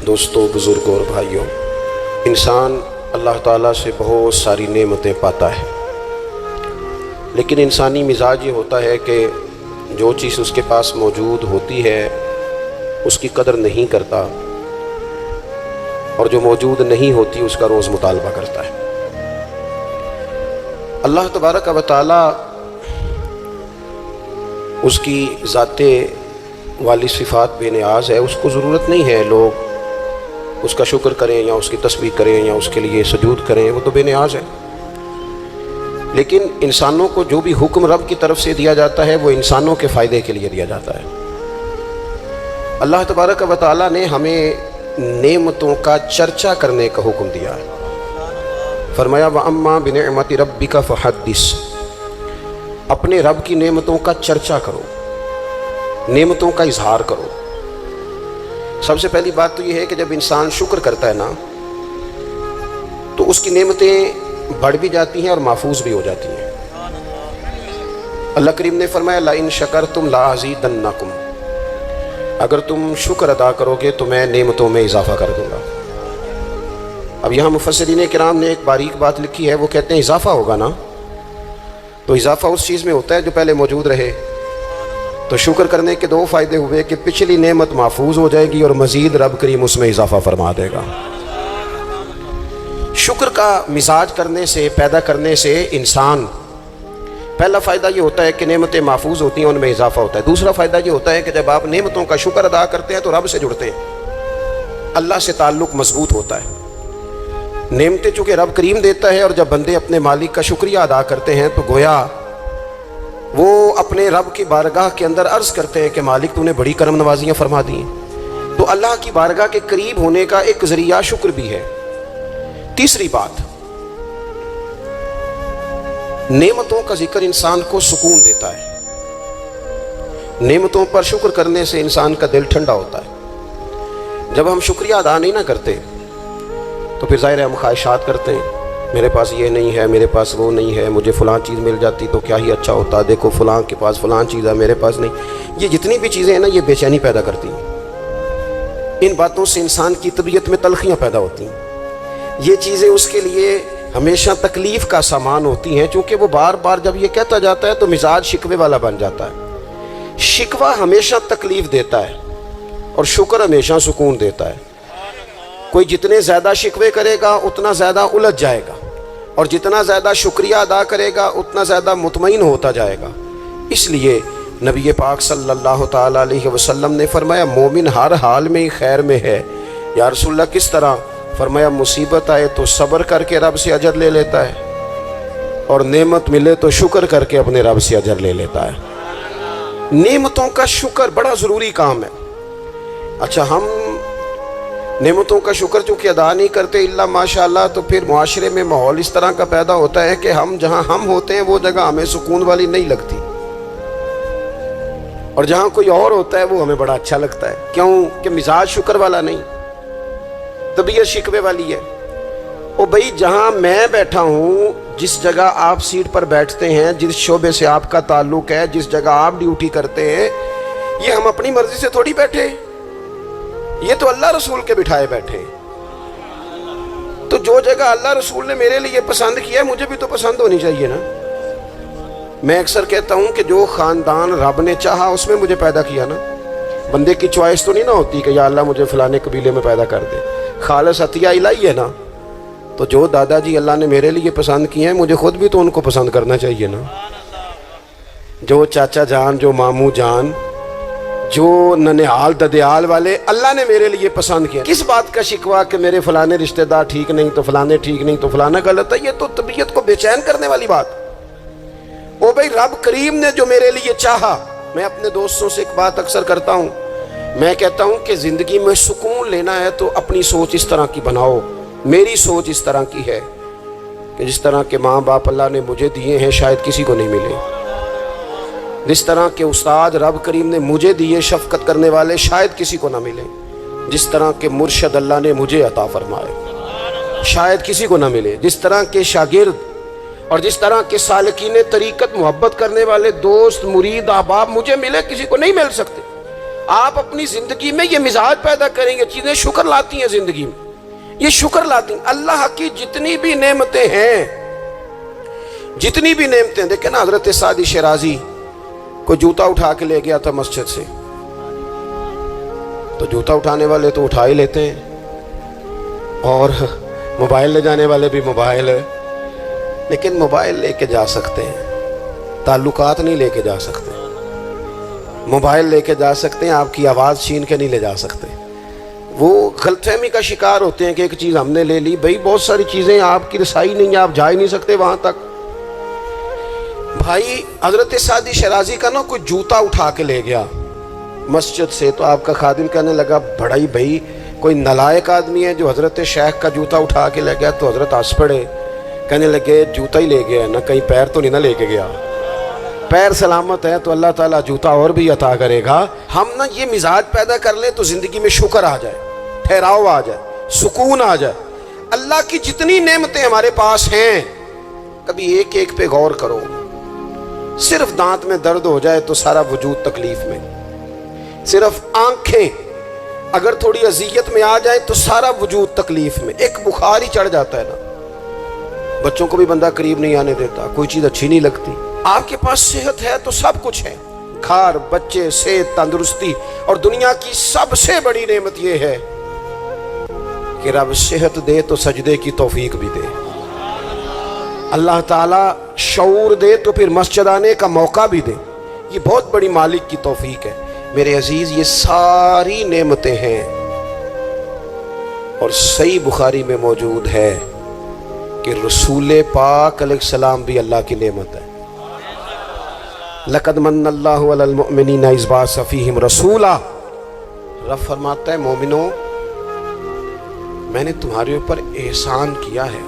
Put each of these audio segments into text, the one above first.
دوستوں، بزرگوں اور بھائیوں، انسان اللہ تعالیٰ سے بہت ساری نعمتیں پاتا ہے، لیکن انسانی مزاج یہ ہوتا ہے کہ جو چیز اس کے پاس موجود ہوتی ہے اس کی قدر نہیں کرتا، اور جو موجود نہیں ہوتی اس کا روز مطالبہ کرتا ہے۔ اللہ تبارک و تعالیٰ اس کی ذات والی صفات بے نیاز ہے، اس کو ضرورت نہیں ہے لوگ اس کا شکر کریں یا اس کی تسبیح کریں یا اس کے لیے سجود کریں، وہ تو بے نیاز ہے۔ لیکن انسانوں کو جو بھی حکم رب کی طرف سے دیا جاتا ہے وہ انسانوں کے فائدے کے لیے دیا جاتا ہے۔ اللہ تبارک و تعالیٰ نے ہمیں نعمتوں کا چرچا کرنے کا حکم دیا ہے۔ فرمایا وَأَمَّا بِنِعْمَةِ رَبِّكَ فَحَدِّثْ، اپنے رب کی نعمتوں کا چرچا کرو، نعمتوں کا اظہار کرو۔ سب سے پہلی بات تو یہ ہے کہ جب انسان شکر کرتا ہے نا تو اس کی نعمتیں بڑھ بھی جاتی ہیں اور محفوظ بھی ہو جاتی ہیں۔ اللہ کریم نے فرمایا لَإِن شَكَرْتُمْ لَأَزِيدَنَّكُمْ، اگر تم شکر ادا کرو گے تو میں نعمتوں میں اضافہ کر دوں گا۔ اب یہاں مفسرین کرام نے ایک باریک بات لکھی ہے، وہ کہتے ہیں اضافہ ہوگا نا تو اضافہ اس چیز میں ہوتا ہے جو پہلے موجود رہے۔ تو شکر کرنے کے دو فائدے ہوئے کہ پچھلی نعمت محفوظ ہو جائے گی اور مزید رب کریم اس میں اضافہ فرما دے گا۔ شکر کا مزاج کرنے سے، پیدا کرنے سے انسان، پہلا فائدہ یہ ہوتا ہے کہ نعمتیں محفوظ ہوتی ہیں، ان میں اضافہ ہوتا ہے۔ دوسرا فائدہ یہ ہوتا ہے کہ جب آپ نعمتوں کا شکر ادا کرتے ہیں تو رب سے جڑتے ہیں، اللہ سے تعلق مضبوط ہوتا ہے۔ نعمتیں چونکہ رب کریم دیتا ہے، اور جب بندے اپنے مالک کا شکریہ ادا کرتے ہیں تو گویا وہ اپنے رب کی بارگاہ کے اندر عرض کرتے ہیں کہ مالک تو نے بڑی کرم نوازیاں فرما دی ہیں۔ تو اللہ کی بارگاہ کے قریب ہونے کا ایک ذریعہ شکر بھی ہے۔ تیسری بات، نعمتوں کا ذکر انسان کو سکون دیتا ہے۔ نعمتوں پر شکر کرنے سے انسان کا دل ٹھنڈا ہوتا ہے۔ جب ہم شکریہ ادا نہیں نہ کرتے تو پھر ظاہر ہے ہم خواہشات کرتے ہیں، میرے پاس یہ نہیں ہے، میرے پاس وہ نہیں ہے، مجھے فلاں چیز مل جاتی تو کیا ہی اچھا ہوتا، دیکھو فلاں کے پاس فلاں چیز ہے میرے پاس نہیں۔ یہ جتنی بھی چیزیں ہیں نا یہ بے چینی پیدا کرتی ہیں۔ ان باتوں سے انسان کی طبیعت میں تلخیاں پیدا ہوتی ہیں۔ یہ چیزیں اس کے لیے ہمیشہ تکلیف کا سامان ہوتی ہیں، چونکہ وہ بار بار جب یہ کہتا جاتا ہے تو مزاج شکوے والا بن جاتا ہے۔ شکوہ ہمیشہ تکلیف دیتا ہے اور شکر ہمیشہ سکون دیتا ہے۔ کوئی جتنے زیادہ شکوے کرے گا اتنا زیادہ الجھ جائے گا، اور جتنا زیادہ شکریہ ادا کرے گا اتنا زیادہ مطمئن ہوتا جائے گا۔ اس لیے نبی پاک صلی اللہ تعالیٰ علیہ وسلم نے فرمایا مومن ہر حال میں ہی خیر میں ہے۔ یا رسول اللہ کس طرح؟ فرمایا مصیبت آئے تو صبر کر کے رب سے اجر لے لیتا ہے، اور نعمت ملے تو شکر کر کے اپنے رب سے اجر لے لیتا ہے۔ نعمتوں کا شکر بڑا ضروری کام ہے۔ اچھا، ہم نعمتوں کا شکر چونکہ ادا نہیں کرتے الا ماشاءاللہ، تو پھر معاشرے میں ماحول اس طرح کا پیدا ہوتا ہے کہ ہم جہاں ہم ہوتے ہیں وہ جگہ ہمیں سکون والی نہیں لگتی، اور جہاں کوئی اور ہوتا ہے وہ ہمیں بڑا اچھا لگتا ہے۔ کیوں؟ کہ مزاج شکر والا نہیں، طبیعت شکوے والی ہے۔ او بھائی، جہاں میں بیٹھا ہوں، جس جگہ آپ سیٹ پر بیٹھتے ہیں، جس شعبے سے آپ کا تعلق ہے، جس جگہ آپ ڈیوٹی کرتے ہیں، یہ ہم اپنی مرضی سے تھوڑی بیٹھے، یہ تو اللہ رسول کے بٹھائے بیٹھے۔ تو جو جگہ اللہ رسول نے میرے لیے پسند کیا ہے مجھے بھی تو پسند ہونی چاہیے نا۔ میں اکثر کہتا ہوں کہ جو خاندان رب نے چاہا اس میں مجھے پیدا کیا نا۔ بندے کی چوائس تو نہیں نہ ہوتی کہ یا اللہ مجھے فلانے قبیلے میں پیدا کر دے، خالص عطیہ الہی ہے نا۔ تو جو دادا جی اللہ نے میرے لیے پسند کیے ہیں مجھے خود بھی تو ان کو پسند کرنا چاہیے نا۔ جو چاچا جان، جو ماموں جان، جو ننہال ددیال والے اللہ نے میرے لیے پسند کیا، کس بات کا شکوہ کہ میرے فلانے رشتہ دار ٹھیک نہیں تو فلانے ٹھیک نہیں تو فلانا غلط ہے؟ یہ تو طبیعت کو بے چین کرنے والی بات۔ او بھائی، رب کریم نے جو میرے لیے چاہا، میں اپنے دوستوں سے ایک بات اکثر کرتا ہوں، میں کہتا ہوں کہ زندگی میں سکون لینا ہے تو اپنی سوچ اس طرح کی بناؤ۔ میری سوچ اس طرح کی ہے کہ جس طرح کے ماں باپ اللہ نے مجھے دیے ہیں شاید کسی کو نہیں ملے، جس طرح کے استاد رب کریم نے مجھے دیے شفقت کرنے والے شاید کسی کو نہ ملے، جس طرح کے مرشد اللہ نے مجھے عطا فرمائے شاید کسی کو نہ ملے، جس طرح کے شاگرد اور جس طرح کے سالکین طریقت محبت کرنے والے دوست، مرید، احباب مجھے ملے کسی کو نہیں مل سکتے۔ آپ اپنی زندگی میں یہ مزاج پیدا کریں گے، چیزیں شکر لاتی ہیں زندگی میں، یہ شکر لاتی ہیں۔ اللہ کی جتنی بھی نعمتیں ہیں، جتنی بھی نعمتیں، دیکھیں نا حضرت سعدی شیرازی کو جوتا اٹھا کے لے گیا تھا مسجد سے، تو جوتا اٹھانے والے تو اٹھا ہی لیتے ہیں، اور موبائل لے جانے والے بھی موبائل ہے، لیکن موبائل لے کے جا سکتے ہیں، تعلقات نہیں لے کے جا سکتے۔ موبائل لے کے جا سکتے ہیں، آپ کی آواز چھین کے نہیں لے جا سکتے۔ وہ غلط فہمی کا شکار ہوتے ہیں کہ ایک چیز ہم نے لے لی، بھائی بہت ساری چیزیں آپ کی رسائی نہیں ہے، آپ جا ہی نہیں سکتے وہاں تک۔ بھائی حضرت سعدی شیرازی کا نا کوئی جوتا اٹھا کے لے گیا مسجد سے، تو آپ کا خادم کہنے لگا بڑا ہی بھائی کوئی نالائق آدمی ہے جو حضرت شیخ کا جوتا اٹھا کے لے گیا، تو حضرت ہنس پڑے، کہنے لگے جوتا ہی لے گیا نا، کہیں پیر تو نہیں نہ لے کے گیا، پیر سلامت ہے تو اللہ تعالیٰ جوتا اور بھی عطا کرے گا۔ ہم نا یہ مزاج پیدا کر لیں تو زندگی میں شکر آ جائے، ٹھہراؤ آ جائے، سکون آ جائے۔ اللہ کی جتنی نعمتیں ہمارے پاس ہیں، کبھی ایک ایک پہ غور کرو۔ صرف دانت میں درد ہو جائے تو سارا وجود تکلیف میں، صرف آنکھیں اگر تھوڑی اذیت میں آ جائے تو سارا وجود تکلیف میں، ایک بخار ہی چڑھ جاتا ہے نا، بچوں کو بھی بندہ قریب نہیں آنے دیتا، کوئی چیز اچھی نہیں لگتی۔ آپ کے پاس صحت ہے تو سب کچھ ہے، گھر، بچے، صحت، تندرستی، اور دنیا کی سب سے بڑی نعمت یہ ہے کہ رب صحت دے تو سجدے کی توفیق بھی دے، اللہ تعالیٰ شعور دے تو پھر مسجد آنے کا موقع بھی دے، یہ بہت بڑی مالک کی توفیق ہے۔ میرے عزیز یہ ساری نعمتیں ہیں، اور صحیح بخاری میں موجود ہے کہ رسول پاک علیہ السلام بھی اللہ کی نعمت ہے۔ لقد من اللہ علی المؤمنین اذ بعث فیہم رسولا، رب فرماتا ہے مومنوں میں نے تمہارے اوپر احسان کیا ہے،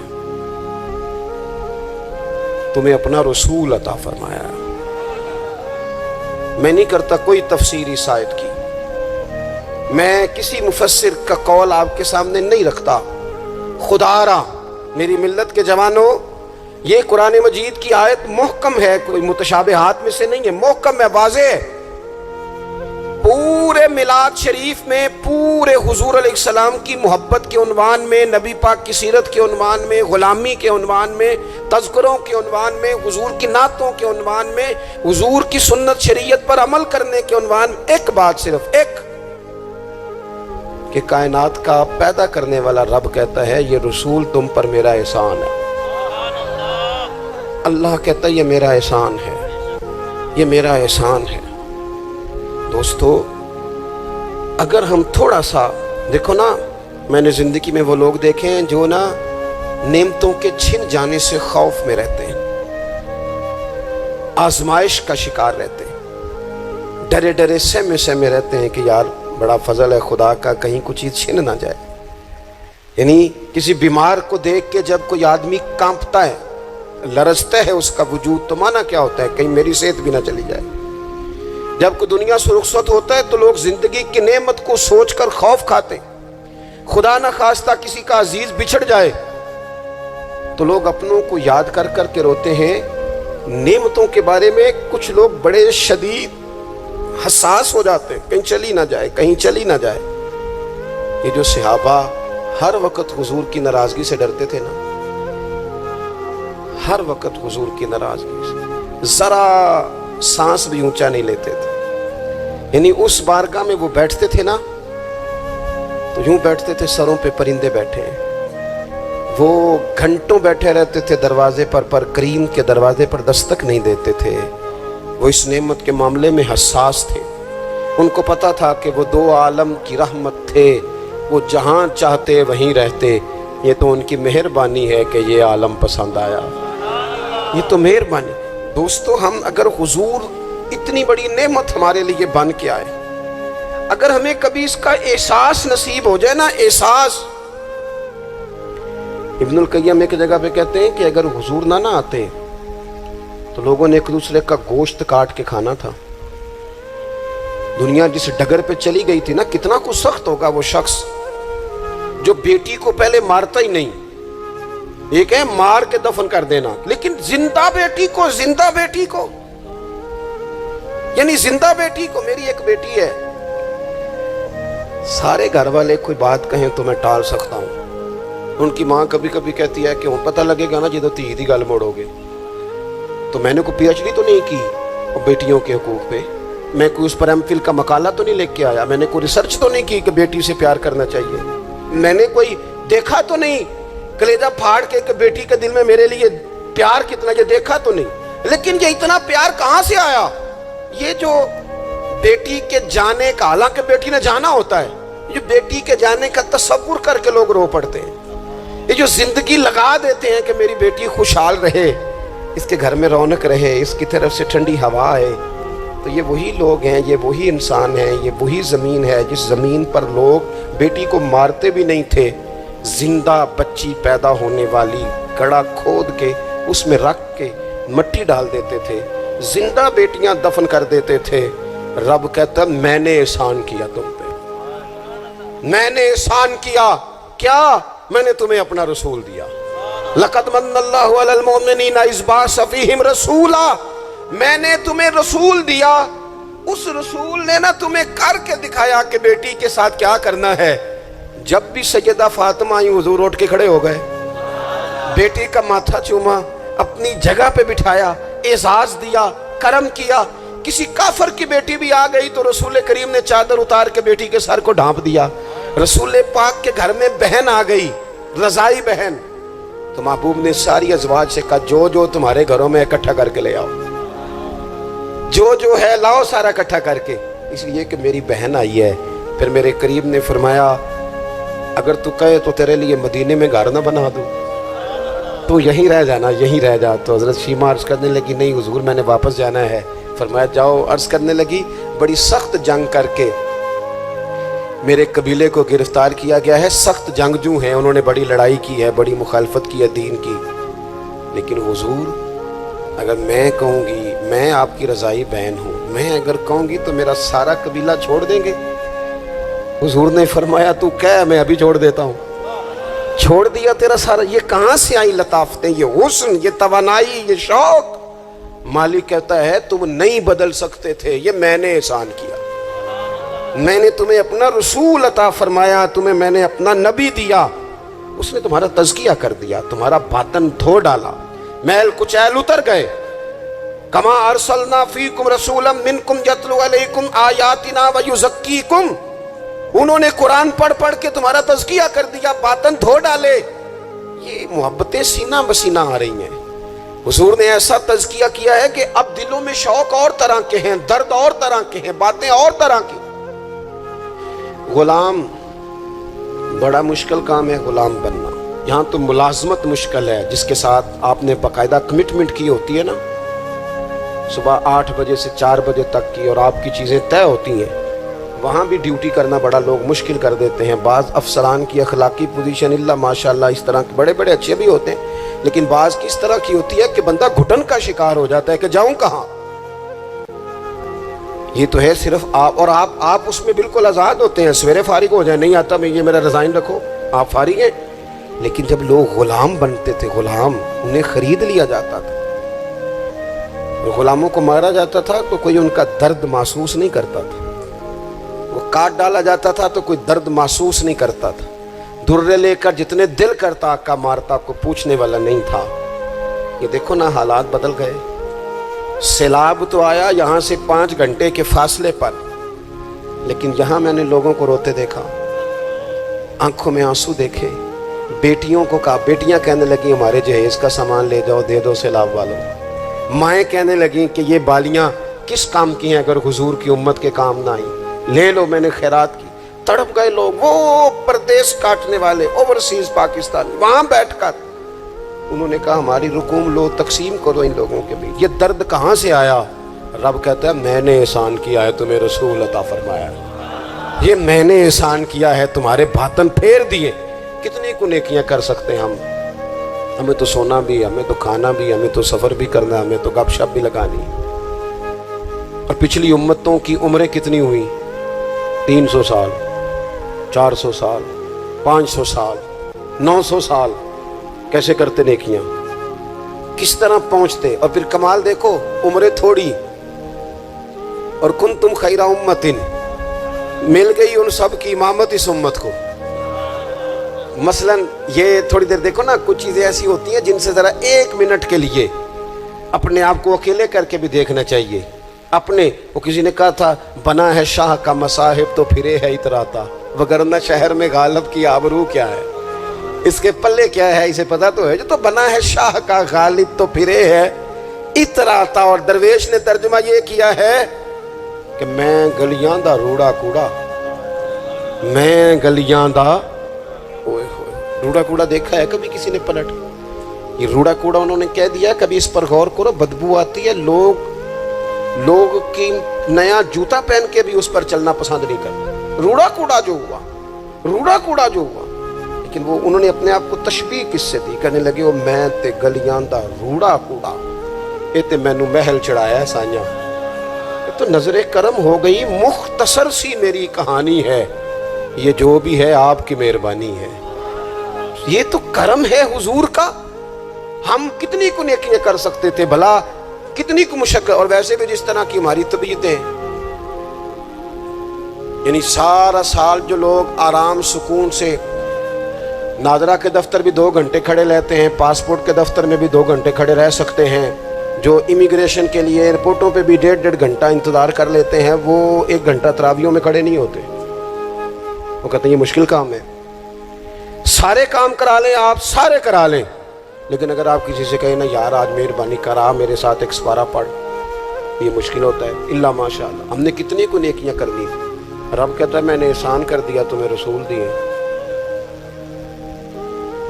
تمہیں اپنا رسول عطا فرمایا ہے۔ میں نہیں کرتا کوئی تفسیری سائد کی، میں کسی مفسر کا قول آپ کے سامنے نہیں رکھتا، خدا را میری ملت کے جوانوں، یہ قرآن مجید کی آیت محکم ہے، کوئی متشابہات میں سے نہیں ہے، محکم ہے، واضح ہے۔ پورے میلاد شریف میں پورے حضور علیہ السلام کی محبت کے عنوان میں، نبی پاک کی سیرت کے عنوان میں، غلامی کے عنوان میں، تذکروں کے عنوان میں، حضور کی نعتوں کے عنوان میں، حضور کی سنت شریعت پر عمل کرنے کے عنوان میں ایک بات، صرف ایک، کہ کائنات کا پیدا کرنے والا رب کہتا ہے یہ رسول تم پر میرا احسان ہے۔ اللہ کہتا ہے یہ میرا احسان ہے، یہ میرا احسان ہے۔ دوستو اگر ہم تھوڑا سا دیکھو نا، میں نے زندگی میں وہ لوگ دیکھے ہیں جو نا نعمتوں کے چھن جانے سے خوف میں رہتے ہیں، آزمائش کا شکار رہتے ہیں، ڈرے ڈرے سہمے سہمے رہتے ہیں کہ یار بڑا فضل ہے خدا کا، کہیں کچھ چیز چھن نہ جائے۔ یعنی کسی بیمار کو دیکھ کے جب کوئی آدمی کانپتا ہے، لرزتا ہے اس کا وجود، تو مانا کیا ہوتا ہے کہیں میری صحت بھی نہ چلی جائے۔ جب کوئی دنیا سے رخصت ہوتا ہے تو لوگ زندگی کی نعمت کو سوچ کر خوف کھاتے ہیں، خدا نہ خواستہ کسی کا عزیز بچھڑ جائے تو لوگ اپنوں کو یاد کر کر کے روتے ہیں۔ نعمتوں کے بارے میں کچھ لوگ بڑے شدید حساس ہو جاتے ہیں، کہیں چلی نہ جائے، کہیں چلی نہ جائے۔ یہ جو صحابہ ہر وقت حضور کی ناراضگی سے ڈرتے تھے نا، ہر وقت حضور کی ناراضگی سے ذرا سانس بھی اونچا نہیں لیتے تھے۔ یعنی اس بارگاہ میں وہ بیٹھتے تھے نا تو یوں بیٹھتے تھے سروں پہ پرندے بیٹھے ہیں، وہ گھنٹوں بیٹھے رہتے تھے دروازے پر کریم کے دروازے پر دستک نہیں دیتے تھے۔ وہ اس نعمت کے معاملے میں حساس تھے، ان کو پتا تھا کہ وہ دو عالم کی رحمت تھے، وہ جہاں چاہتے وہیں رہتے، یہ تو ان کی مہربانی ہے کہ یہ عالم پسند آیا، یہ تو مہربانی۔ دوستو ہم اگر حضور اتنی بڑی نعمت ہمارے لیے بن کے آئے، اگر ہمیں کبھی اس کا احساس نصیب ہو جائے نا، احساس، ابن القیم ایک جگہ پہ کہتے ہیں کہ اگر حضور نہ آتے تو لوگوں نے ایک دوسرے کا گوشت کاٹ کے کھانا تھا۔ دنیا جس ڈگر پہ چلی گئی تھی نا، کتنا کچھ سخت ہوگا وہ شخص جو بیٹی کو پہلے مارتا ہی نہیں، ایک ہے مار کے دفن کر دینا، لیکن زندہ بیٹی کو، یعنی زندہ بیٹی کو، میری ایک بیٹی ہے سارے گھر والے کوئی بات کہیں تو میں ٹال سکتا ہوں. ان کی ماں کبھی کبھی کہتی ہے کہ پتہ لگے گا نا جدو تھی دی گل موڑو گے. تو میں نے کوئی پی ایچ ڈی تو نہیں کی بیٹیوں کے حقوق پہ, میں کوئی اس پر ایم فل کا مقالہ تو نہیں لکھ کے آیا, میں نے کوئی ریسرچ تو نہیں کی کہ بیٹی سے پیار کرنا چاہیے, میں نے کوئی دیکھا تو نہیں کلیجہ پھاڑ کے کہ بیٹی کے دل میں میرے لیے پیار کتنا, یہ دیکھا تو نہیں. لیکن یہ اتنا پیار کہاں سے آیا؟ یہ جو بیٹی کے جانے کا, حالانکہ بیٹی نے جانا ہوتا ہے, یہ بیٹی کے جانے کا تصور کر کے لوگ رو پڑتے ہیں. یہ جو زندگی لگا دیتے ہیں کہ میری بیٹی خوشحال رہے, اس کے گھر میں رونق رہے, اس کی طرف سے ٹھنڈی ہوا ہے, تو یہ وہی لوگ ہیں, یہ وہی انسان ہیں, یہ وہی زمین ہے جس زمین پر لوگ بیٹی کو مارتے بھی نہیں تھے, زندہ بچی پیدا ہونے والی گڑھا کھود کے اس میں رکھ کے مٹی ڈال دیتے تھے, زندہ بیٹیاں دفن کر دیتے تھے. رب کہتا میں نے احسان کیا تم پہ, میں نے احسان کیا. کیا؟ میں نے تمہیں اپنا رسول دیا. لَقَدْ مَنَّ اللَّهُ عَلَى الْمُؤْمِنِينَ إِذْ بَعَثَ فِيهِمْ رَسُولًا, میں نے تمہیں رسول دیا. اس رسول نے نا تمہیں کر کے دکھایا کہ بیٹی کے ساتھ کیا کرنا ہے. جب بھی سیدہ فاطمہ آئی حضور اٹھ کے کھڑے ہو گئے, بیٹی کا ماتھا چوما, اپنی جگہ پہ بٹھایا, اعزاز دیا, کرم کیا. کسی کافر کی بیٹی بھی آ گئی تو رسول کریم نے چادر اتار کے بیٹی کے سر کو ڈھانپ دیا. رسول پاک کے گھر میں بہن آ گئی, رضائی بہن, تو محبوب نے ساری ازواج سے کہا جو جو تمہارے گھروں میں اکٹھا کر کے لے آؤ, جو جو ہے لاؤ سارا اکٹھا کر کے, اس لیے کہ میری بہن آئی ہے. پھر میرے قریب نے فرمایا اگر تو کہے تو تیرے لیے مدینے میں گھر نہ بنا دوں, تو یہیں رہ جانا, یہیں رہ جا. تو حضرت شیمہ عرض کرنے لگی نہیں حضور میں نے واپس جانا ہے. فرمایا جاؤ. عرض کرنے لگی بڑی سخت جنگ کر کے میرے قبیلے کو گرفتار کیا گیا ہے, سخت جنگجو ہیں, انہوں نے بڑی لڑائی کی ہے, بڑی مخالفت کی ہے دین کی, لیکن حضور اگر میں کہوں گی میں آپ کی رضائی بہن ہوں, میں اگر کہوں گی تو میرا سارا قبیلہ چھوڑ دیں گے. حضور نے فرمایا تو کہہ میں ابھی چھوڑ دیتا ہوں. چھوڑ دیا تیرا سارا. یہ کہاں سے آئی لطافتیں, یہ حسن, یہ توانائی, یہ شوق؟ مالک کہتا ہے تم نہیں بدل سکتے تھے, یہ میں نے احسان کیا. میں نے تمہیں اپنا رسول عطا فرمایا, تمہیں میں نے اپنا نبی دیا, اس نے تمہارا تزکیہ کر دیا, تمہارا باطن دھو ڈالا, میل کچیل اتر گئے. کما ارسلنا فیکم رسولا منکم یتلو علیکم آیاتنا ویزکیکم, انہوں نے قرآن پڑھ پڑھ کے تمہارا تزکیہ کر دیا, باطن دھو ڈالے. یہ محبتیں سینہ بسینہ آ رہی ہیں. حضور نے ایسا تزکیہ کیا ہے کہ اب دلوں میں شوق اور طرح کے ہیں, درد اور طرح کے ہیں, باتیں اور طرح کی. غلام بڑا مشکل کام ہے, غلام بننا. یہاں تو ملازمت مشکل ہے, جس کے ساتھ آپ نے باقاعدہ کمٹمنٹ کی ہوتی ہے نا, صبح 8 بجے سے 4 بجے تک کی, اور آپ کی چیزیں طے ہوتی ہیں. وہاں بھی ڈیوٹی کرنا بڑا لوگ مشکل کر دیتے ہیں. بعض افسران کی اخلاقی پوزیشن اللہ ماشاءاللہ اس طرح کے بڑے بڑے اچھے بھی ہوتے ہیں, لیکن بعض کی اس طرح کی ہوتی ہے کہ بندہ گھٹن کا شکار ہو جاتا ہے کہ جاؤں کہاں. یہ تو ہے صرف آپ, اور آپ اس میں بالکل آزاد ہوتے ہیں. سویرے فارغ ہو جائیں, نہیں آتا میں یہ میرا ریزائن رکھو, آپ فارغ ہیں. لیکن جب لوگ غلام بنتے تھے, غلام انہیں خرید لیا جاتا تھا, غلاموں کو مارا جاتا تھا تو کوئی ان کا درد محسوس نہیں کرتا تھا, وہ کاٹ ڈالا جاتا تھا تو کوئی درد محسوس نہیں کرتا تھا. درے لے کر جتنے دل کرتا آقا مارتا, کو پوچھنے والا نہیں تھا. یہ دیکھو نا حالات بدل گئے. سیلاب تو آیا یہاں سے 5 گھنٹے کے فاصلے پر, لیکن یہاں میں نے لوگوں کو روتے دیکھا, آنکھوں میں آنسو دیکھے. بیٹیوں کو کہا, بیٹیاں کہنے لگیں ہمارے جہیز کا سامان لے جاؤ, دے دو سیلاب والوں. مائیں کہنے لگیں کہ یہ بالیاں کس کام کی ہیں اگر حضور کی امت کے کام نہ آئیں, لے لو, میں نے خیرات کی. تڑپ گئے لوگ, وہ پردیس کاٹنے والے, اوورسیز پاکستان, وہاں بیٹھ کر انہوں نے کہا ہماری رقوم لو, تقسیم کرو ان لوگوں کے بھی. یہ درد کہاں سے آیا؟ رب کہتا ہے میں نے احسان کیا ہے, تمہیں رسول عطا فرمایا, یہ میں نے احسان کیا ہے, تمہارے باطن پھیر دیے. کتنی کو نیکیاں کر سکتے ہیں ہم, ہمیں تو سونا بھی, ہمیں تو کھانا بھی, ہمیں تو سفر بھی کرنا, ہمیں تو گپ شپ بھی لگانی. اور پچھلی امتوں کی عمریں کتنی ہوئی, 300 سال, 400 سال, 500 سال, 900 سال. کیسے کرتے نیکیاں, کس طرح پہنچتے. اور پھر کمال دیکھو, عمریں تھوڑی, اور کنتم خیر امتن, مل گئی ان سب کی امامت اس امت کو. مثلاً یہ تھوڑی دیر دیکھو نا, کچھ چیزیں ایسی ہوتی ہیں جن سے ذرا 1 منٹ کے لیے اپنے آپ کو اکیلے کر کے بھی دیکھنا چاہیے. اپنے وہ کسی نے کہا تھا بنا ہے شاہ کا مصاحب تو پھرے ہے اتراتا, وگرنہ شہر میں غالب کی آبرو کیا ہے, اس کے پلے کیا ہے اسے پتا تو ہے. جو تو بنا ہے شاہ کا غالب تو پھرے ہے اتراتا. اور درویش نے ترجمہ یہ کیا ہے کہ میں گلیاں دا روڑا کوڑا, میں گلیاں دا روڑا کوڑا دیکھا ہے کبھی کسی نے پلٹ؟ یہ روڑا کوڑا انہوں نے کہہ دیا, کبھی اس پر غور کرو, بدبو آتی ہے. لوگ کی نیا جوتا پہن کے بھی اس پر چلنا پسند نہیں کرتے. روڑا کوڑا جو ہوا, روڑا کوڑا جو ہوا. لیکن وہ انہوں نے اپنے آپ کو تشبیہ کس سے دی, کہنے لگے وہ میں تے گلیاں دا روڑا کوڑا, اے تے مینوں محل چڑھایا سائیاں. تو نظر کرم ہو گئی, مختصر سی میری کہانی ہے, یہ جو بھی ہے آپ کی مہربانی ہے. یہ تو کرم ہے حضور کا. ہم کتنی کو نیکیاں کر سکتے تھے بھلا, کتنی کو مشقت. اور ویسے بھی جس طرح کی ہماری طبیعتیں, یعنی سارا سال جو لوگ آرام سکون سے ناظرہ کے دفتر بھی 2 گھنٹے کھڑے رہتے ہیں, پاسپورٹ کے دفتر میں بھی 2 گھنٹے کھڑے رہ سکتے ہیں, جو امیگریشن کے لیے ایئرپورٹوں پہ بھی 1.5 گھنٹہ انتظار کر لیتے ہیں, وہ 1 گھنٹہ تراویحوں میں کھڑے نہیں ہوتے. وہ کہتے ہیں یہ مشکل کام ہے. سارے کام کرا لیں آپ, سارے کرا لیں, لیکن اگر آپ کسی سے کہیں نا یار آج مہربانی کرا میرے ساتھ ایک سپارہ پڑھ, یہ مشکل ہوتا ہے. اللہ ماشاء اللہ ہم نے کتنی کو نیکیاں کر دی. رب کہتا ہے میں نے احسان کر دیا, تمہیں رسول دیے,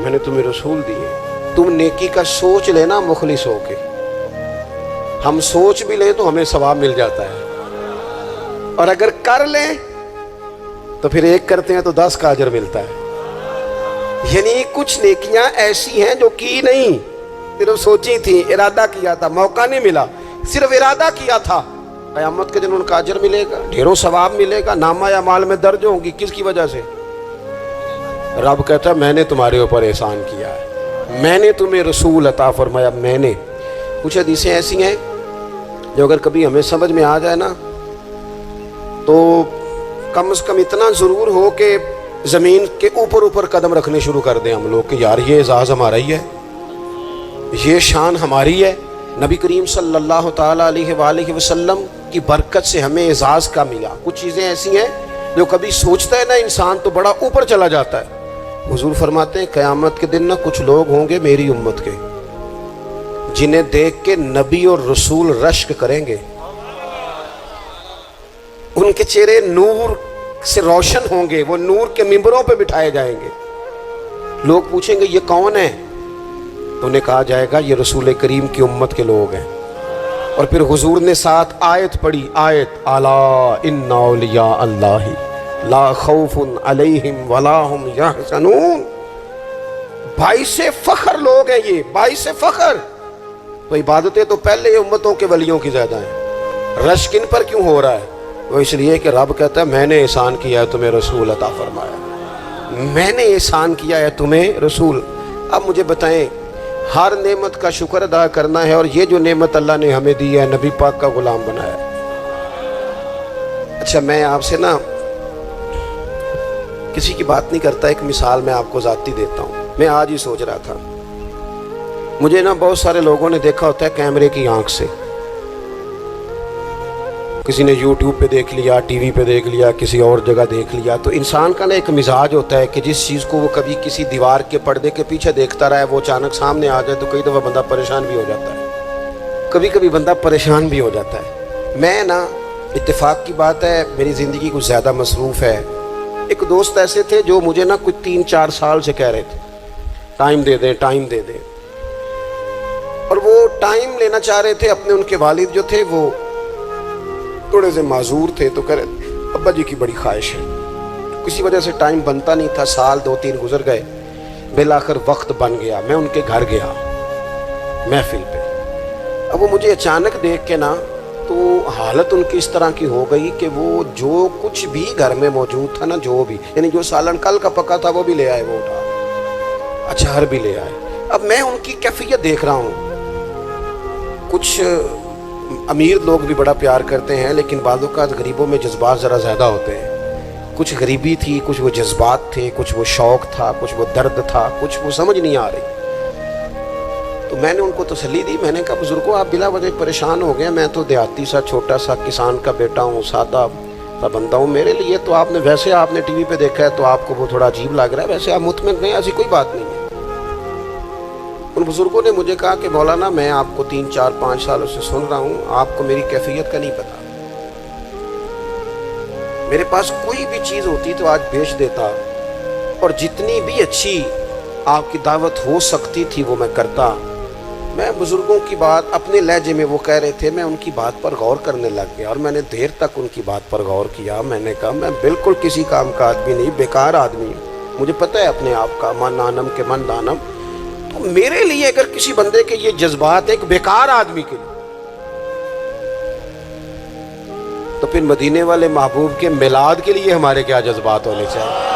میں نے تمہیں رسول دیے. تم نیکی کا سوچ لینا مخلص ہو کے. ہم سوچ بھی لیں تو ہمیں ثواب مل جاتا ہے, اور اگر کر لیں تو پھر 1 کرتے ہیں تو 10 کا اجر ملتا ہے. یعنی کچھ نیکیاں ایسی ہیں جو کی نہیں, صرف سوچی تھی, ارادہ کیا تھا, موقع نہیں ملا, صرف ارادہ کیا تھا. قیامت کے دن ان کا اجر ملے گا, ڈھیروں ثواب ملے گا, نامہ یا مال میں درج ہوں گی. کس کی وجہ سے؟ رب کہتا ہے میں نے تمہارے اوپر احسان کیا ہے, میں نے تمہیں رسول عطا فرمایا. میں نے کچھ حدیثیں ایسی ہیں جو اگر کبھی ہمیں سمجھ میں آ جائے نا تو کم از کم اتنا ضرور ہو کہ زمین کے اوپر قدم رکھنے شروع کر دیں ہم لوگ کہ یار یہ اعزاز ہمارا ہی ہے, یہ شان ہماری ہے. نبی کریم صلی اللہ تعالیٰ علیہ وآلہ وسلم کی برکت سے ہمیں اعزاز کا ملا. کچھ چیزیں ایسی ہیں جو کبھی سوچتا ہے نا انسان تو بڑا اوپر چلا جاتا ہے. حضور فرماتے ہیں قیامت کے دن نا کچھ لوگ ہوں گے میری امت کے جنہیں دیکھ کے نبی اور رسول رشک کریں گے, ان کے چہرے نور سے روشن ہوں گے, وہ نور کے ممبروں پہ بٹھائے جائیں گے. لوگ پوچھیں گے یہ کون ہے, تو انہیں کہا جائے گا یہ رسول کریم کی امت کے لوگ ہیں. اور پھر حضور نے ساتھ آیت پڑھی, آیت الا ان اولیاء اللہ لا خوف علیہم ولا هم یحزنون. باعث فخر لوگ ہیں یہ, باعث فخر. تو عبادتیں تو پہلے امتوں کے ولیوں کی زیادہ ہیں, رشک ان پر کیوں ہو رہا ہے؟ وہ اس لیے کہ رب کہتا ہے میں نے احسان کیا ہے تمہیں رسول عطا فرمایا, میں نے احسان کیا ہے تمہیں رسول. اب مجھے بتائیں, ہر نعمت کا شکر ادا کرنا ہے, اور یہ جو نعمت اللہ نے ہمیں دی ہے نبی پاک کا غلام بنایا. اچھا میں آپ سے نا کسی کی بات نہیں کرتا, ایک مثال میں آپ کو ذاتی دیتا ہوں. میں آج ہی سوچ رہا تھا, مجھے نا بہت سارے لوگوں نے دیکھا ہوتا ہے کیمرے کی آنکھ سے, کسی نے یوٹیوب پہ دیکھ لیا, ٹی وی پہ دیکھ لیا, کسی اور جگہ دیکھ لیا. تو انسان کا نا ایک مزاج ہوتا ہے کہ جس چیز کو وہ کبھی کسی دیوار کے پردے کے پیچھے دیکھتا رہا ہے وہ اچانک سامنے آ جائے تو کئی دفعہ بندہ پریشان بھی ہو جاتا ہے, کبھی کبھی بندہ پریشان بھی ہو جاتا ہے. میں نا اتفاق کی بات ہے میری زندگی کچھ زیادہ مصروف ہے. ایک دوست ایسے تھے جو مجھے نا کچھ 3-4 سال سے کہہ رہے تھے ٹائم دے دیں, ٹائم دے دیں. اور وہ ٹائم لینا چاہ رہے تھے. اپنے ان کے والد جو تھے وہ تھوڑے سے معذور تھے, تو کہہ رہے ابا جی کی بڑی خواہش ہے. کسی وجہ سے ٹائم بنتا نہیں تھا, سال 2-3 گزر گئے, بالآخر وقت بن گیا. میں ان کے گھر گیا محفل پہ. اب وہ مجھے اچانک دیکھ کے نا تو حالت ان کی اس طرح کی ہو گئی کہ وہ جو کچھ بھی گھر میں موجود تھا نا, جو بھی یعنی جو سالن کل کا پکا تھا وہ بھی لے آئے, وہ اٹھا, اچار بھی لے آئے. اب میں ان کی کیفیت دیکھ رہا ہوں. کچھ امیر لوگ بھی بڑا پیار کرتے ہیں لیکن بعض اوقات غریبوں میں جذبات ذرا زیادہ ہوتے ہیں. کچھ غریبی تھی، کچھ وہ جذبات تھے، کچھ وہ شوق تھا، کچھ وہ درد تھا، کچھ وہ سمجھ نہیں آ رہی۔ تو میں نے ان کو تسلی دی، میں نے کہا بزرگوں آپ بلا وجہ پریشان ہو گئے، میں تو دیہاتی سا چھوٹا سا کسان کا بیٹا ہوں، سادہ سا بندہ ہوں، میرے لیے تو آپ نے ویسے آپ نے ٹی وی پہ دیکھا ہے تو آپ کو وہ تھوڑا عجیب لگ رہا ہے، ویسے آپ مطمئن رہیں، ایسی کوئی بات نہیں ہے۔ ان بزرگوں نے مجھے کہا کہ مولانا میں آپ کو 3 4 5 سالوں سے سن رہا ہوں، آپ کو میری کیفیت کا نہیں پتا، میرے پاس کوئی بھی چیز ہوتی تو آج بیچ دیتا، اور جتنی بھی اچھی آپ کی دعوت ہو سکتی تھی وہ میں کرتا۔ میں بزرگوں کی بات اپنے لہجے میں وہ کہہ رہے تھے، میں ان کی بات پر غور کرنے لگ گیا، اور میں نے دیر تک ان کی بات پر غور کیا۔ میں نے کہا میں بالکل کسی کام کا آدمی نہیں، بیکار آدمی ہوں، مجھے پتہ ہے اپنے آپ کا، من آنم کے من دانم۔ تو میرے لیے اگر کسی بندے کے یہ جذبات ایک بیکار آدمی کے لیے، تو پھر مدینے والے محبوب کے میلاد کے لیے ہمارے کیا جذبات ہونے چاہیے۔